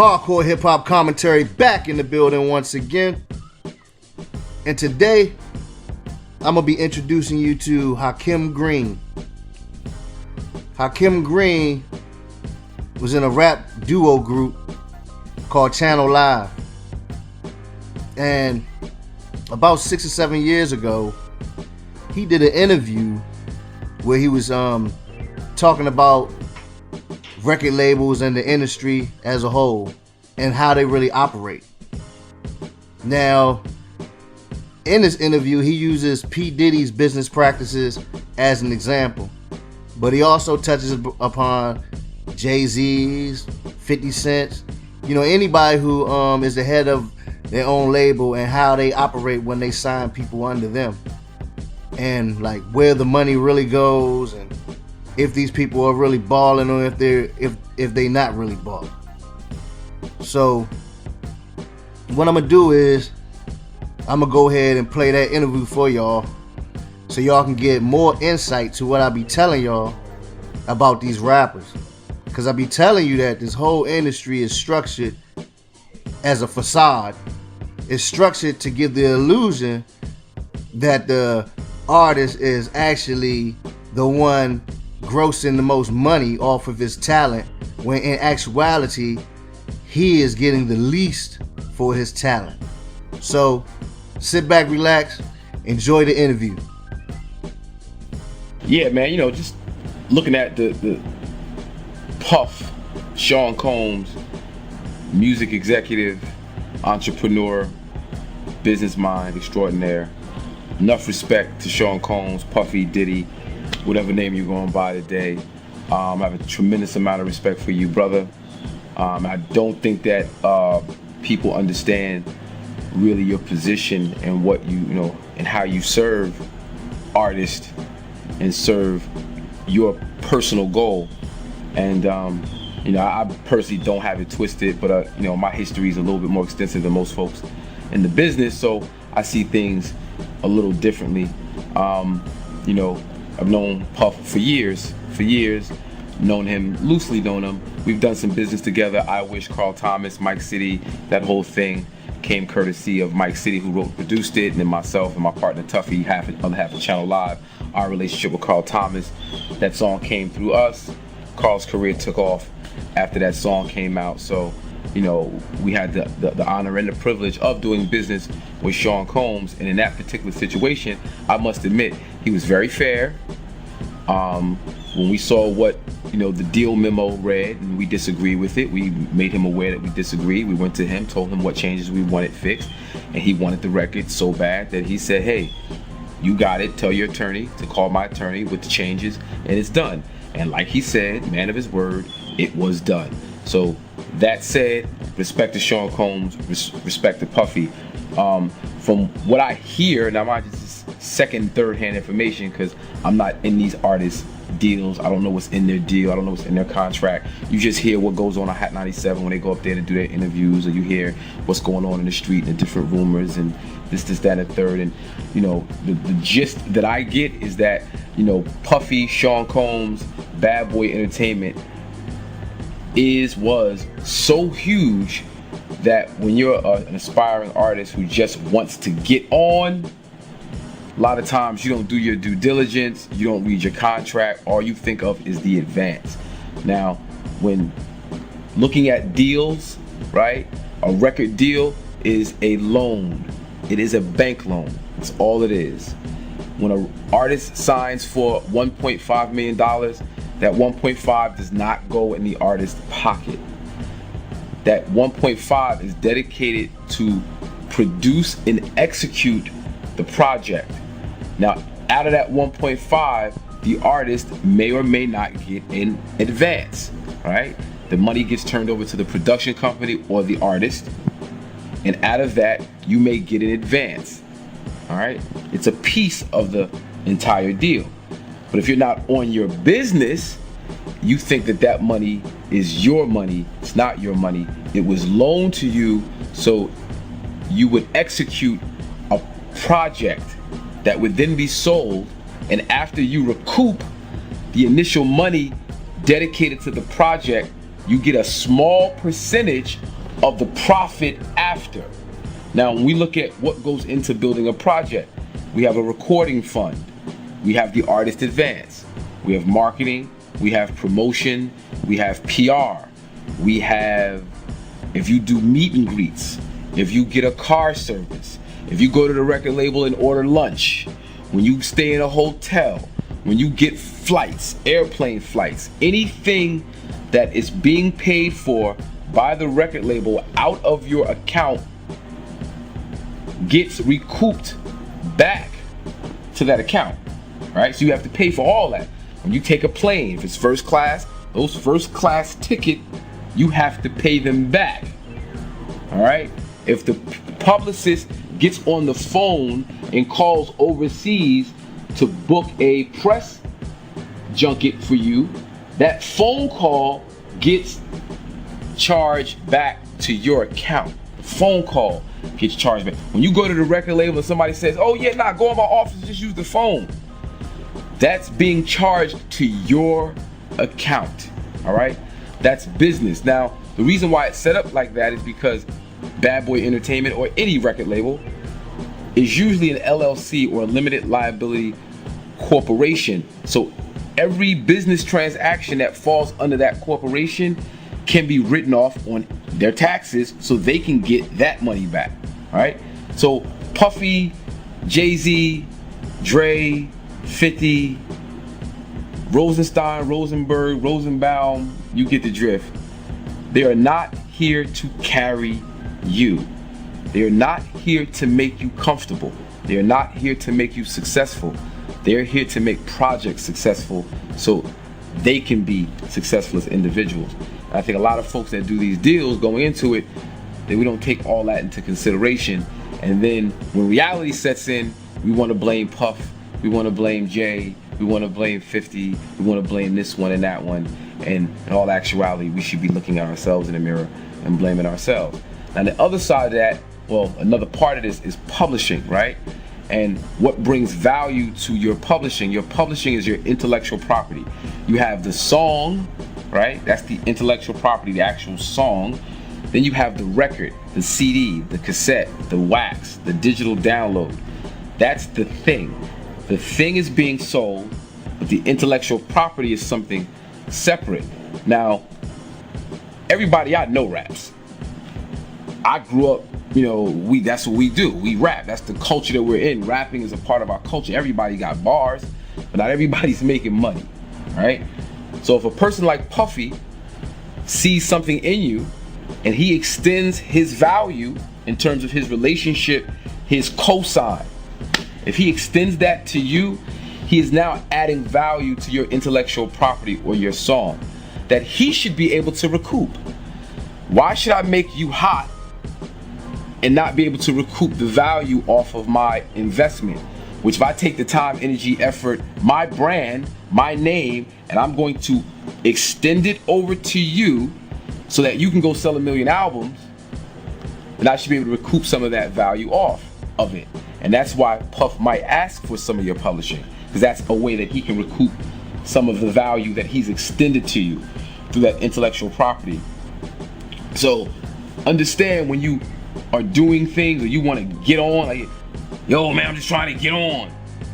Hardcore hip hop commentary back in the building once again. And today, I'm going to be introducing you to Hakim Green. Hakim Green was in a rap duo group called Channel Live. And about 6 or 7 years ago, he did an interview where he was talking about record labels and the industry as a whole and how they really operate. Now, in this interview, he uses P Diddy's business practices as an example, but he also touches upon Jay-Z's, 50 Cent's, anybody who is the head of their own label and how they operate when they sign people under them, and like where the money really goes, and if these people are really balling or if they not really balling. So what I'm gonna do is I'm gonna go ahead and play that interview for y'all so y'all can get more insight to what I be telling y'all about these rappers. Because I be telling you that this whole industry is structured as a facade. It's structured to give the illusion that the artist is actually the one grossing the most money off of his talent, when in actuality he is getting the least for his talent. So sit back, relax, enjoy the interview. Yeah, man, just looking at the Puff, Sean Combs, music executive, entrepreneur, business mind extraordinaire. Enough respect to Sean Combs, Puffy, Diddy, whatever name you're going by today. I have a tremendous amount of respect for you, brother. I don't think that people understand really your position and what and how you serve artists and serve your personal goal. And I personally don't have it twisted, but my history is a little bit more extensive than most folks in the business, so I see things a little differently. I've known Puff for years, known him, loosely known him. We've done some business together. I Wish, Carl Thomas, Mike City, that whole thing came courtesy of Mike City, who wrote and produced it, and then myself and my partner Tuffy, other half of Channel Live. Our relationship with Carl Thomas, that song came through us. Carl's career took off after that song came out, so we had the honor and the privilege of doing business with Sean Combs, and in that particular situation, I must admit, he was very fair. When we saw what the deal memo read and we disagreed with it, we made him aware that we disagreed. We went to him, told him what changes we wanted fixed, and he wanted the record so bad that he said, hey, you got it, tell your attorney to call my attorney with the changes, and it's done. And like he said, man of his word, it was done. So that said, respect to Sean Combs, respect to Puffy. From what I hear, now mind you, this is second, third hand information because I'm not in these artists' deals. I don't know what's in their deal. I don't know what's in their contract. You just hear what goes on Hot 97 when they go up there to do their interviews, or you hear what's going on in the street and the different rumors and this, that, and the third. And the gist that I get is that Puffy, Sean Combs, Bad Boy Entertainment was so huge that when you're an aspiring artist who just wants to get on, a lot of times you don't do your due diligence, you don't read your contract, all you think of is the advance. Now, when looking at deals, right, a record deal is a loan. It is a bank loan. That's all it is. When an artist signs for $1.5 million, that 1.5 does not go in the artist's pocket. That 1.5 is dedicated to produce and execute the project. Now, out of that 1.5, the artist may or may not get in advance, right? The money gets turned over to the production company or the artist, and out of that, you may get an advance, all right? It's a piece of the entire deal. But if you're not on your business, you think that money is your money. It's not your money. It was loaned to you so you would execute a project that would then be sold, and after you recoup the initial money dedicated to the project, You get a small percentage of the profit after. Now, when we look at what goes into building a project, we have a recording fund, we have the artist advance, we have marketing, we have promotion, we have PR, we have, if you do meet and greets, if you get a car service, if you go to the record label and order lunch, when you stay in a hotel, when you get flights, airplane flights, anything that is being paid for by the record label out of your account gets recouped back to that account, right? So you have to pay for all that. When you take a plane, if it's first class, those first class ticket, you have to pay them back, all right? If the publicist gets on the phone and calls overseas to book a press junket for you, that phone call gets charged back to your account. The phone call gets charged back. When you go to the record label and somebody says, oh yeah, nah, go in my office, just use the phone, that's being charged to your account, all right? That's business. Now, the reason why it's set up like that is because Bad Boy Entertainment or any record label is usually an LLC or a limited liability corporation. So every business transaction that falls under that corporation can be written off on their taxes so they can get that money back, all right? So Puffy, Jay-Z, Dre, 50, Rosenstein, Rosenberg, Rosenbaum, you get the drift. They are not here to carry you. They are not here to make you comfortable. They are not here to make you successful. They're here to make projects successful so they can be successful as individuals. And I think a lot of folks that do these deals going into it, that we don't take all that into consideration. And then when reality sets in, we want to blame Puff, we want to blame Jay, we want to blame 50, we want to blame this one and that one. And in all actuality, we should be looking at ourselves in the mirror and blaming ourselves. Now the other side of that, well, another part of this is publishing, right? And what brings value to your publishing is your intellectual property. You have the song, right? That's the intellectual property, the actual song. Then you have the record, the CD, the cassette, the wax, the digital download. That's the thing. The thing is being sold, but the intellectual property is something separate. Now, everybody I know raps. I grew up, you know, that's what we do. We rap. That's the culture that we're in. Rapping is a part of our culture. Everybody got bars, but not everybody's making money, right? So if a person like Puffy sees something in you and he extends his value in terms of his relationship, his cosign, if he extends that to you, he is now adding value to your intellectual property or your song that he should be able to recoup. Why should I make you hot and not be able to recoup the value off of my investment? Which if I take the time, energy, effort, my brand, my name, and I'm going to extend it over to you so that you can go sell 1 million albums, then I should be able to recoup some of that value off of it. And that's why Puff might ask for some of your publishing, because that's a way that he can recoup some of the value that he's extended to you through that intellectual property. So understand when you are doing things or you want to get on, like, yo man, I'm just trying to get on.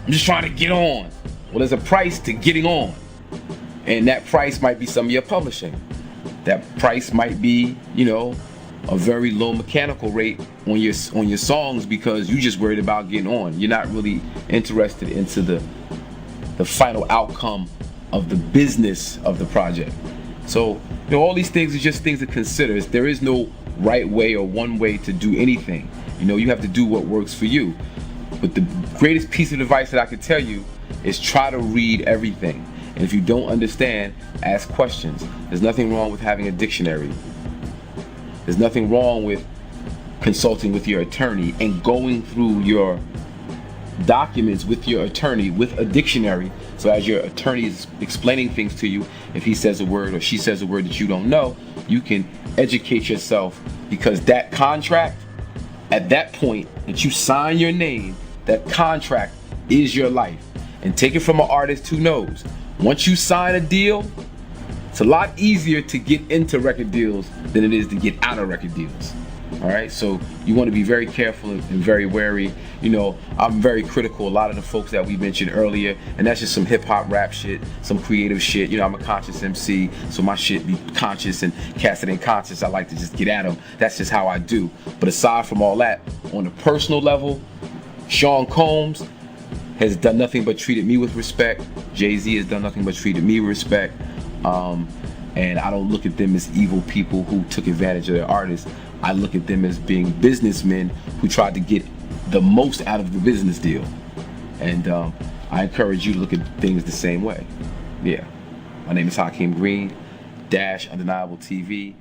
I'm just trying to get on. Well, there's a price to getting on. And that price might be some of your publishing. That price might be, you know, a very low mechanical rate on your songs because you just worried about getting on. You're not really interested into the final outcome of the business of the project. So, you know, all these things are just things to consider. There is no right way or one way to do anything. You know, you have to do what works for you. But the greatest piece of advice that I could tell you is try to read everything. And if you don't understand, ask questions. There's nothing wrong with having a dictionary. There's nothing wrong with consulting with your attorney and going through your documents with your attorney with a dictionary. So as your attorney is explaining things to you, if he says a word or she says a word that you don't know, you can educate yourself, because that contract, at that point that you sign your name, that contract is your life. And take it from an artist who knows. Once you sign a deal, It's a lot easier to get into record deals than it is to get out of record deals. All right, so you want to be very careful and very wary. You know, I'm very critical. A lot of the folks that we mentioned earlier, and that's just some hip hop rap shit, some creative shit. You know, I'm a conscious MC, so my shit be conscious, and cats that ain't conscious, I like to just get at them. That's just how I do. But aside from all that, on a personal level, Sean Combs has done nothing but treated me with respect. Jay-Z has done nothing but treated me with respect. And I don't look at them as evil people who took advantage of their artists. I look at them as being businessmen who tried to get the most out of the business deal. And I encourage you to look at things the same way. Yeah. My name is Hakim Green, Undeniable TV.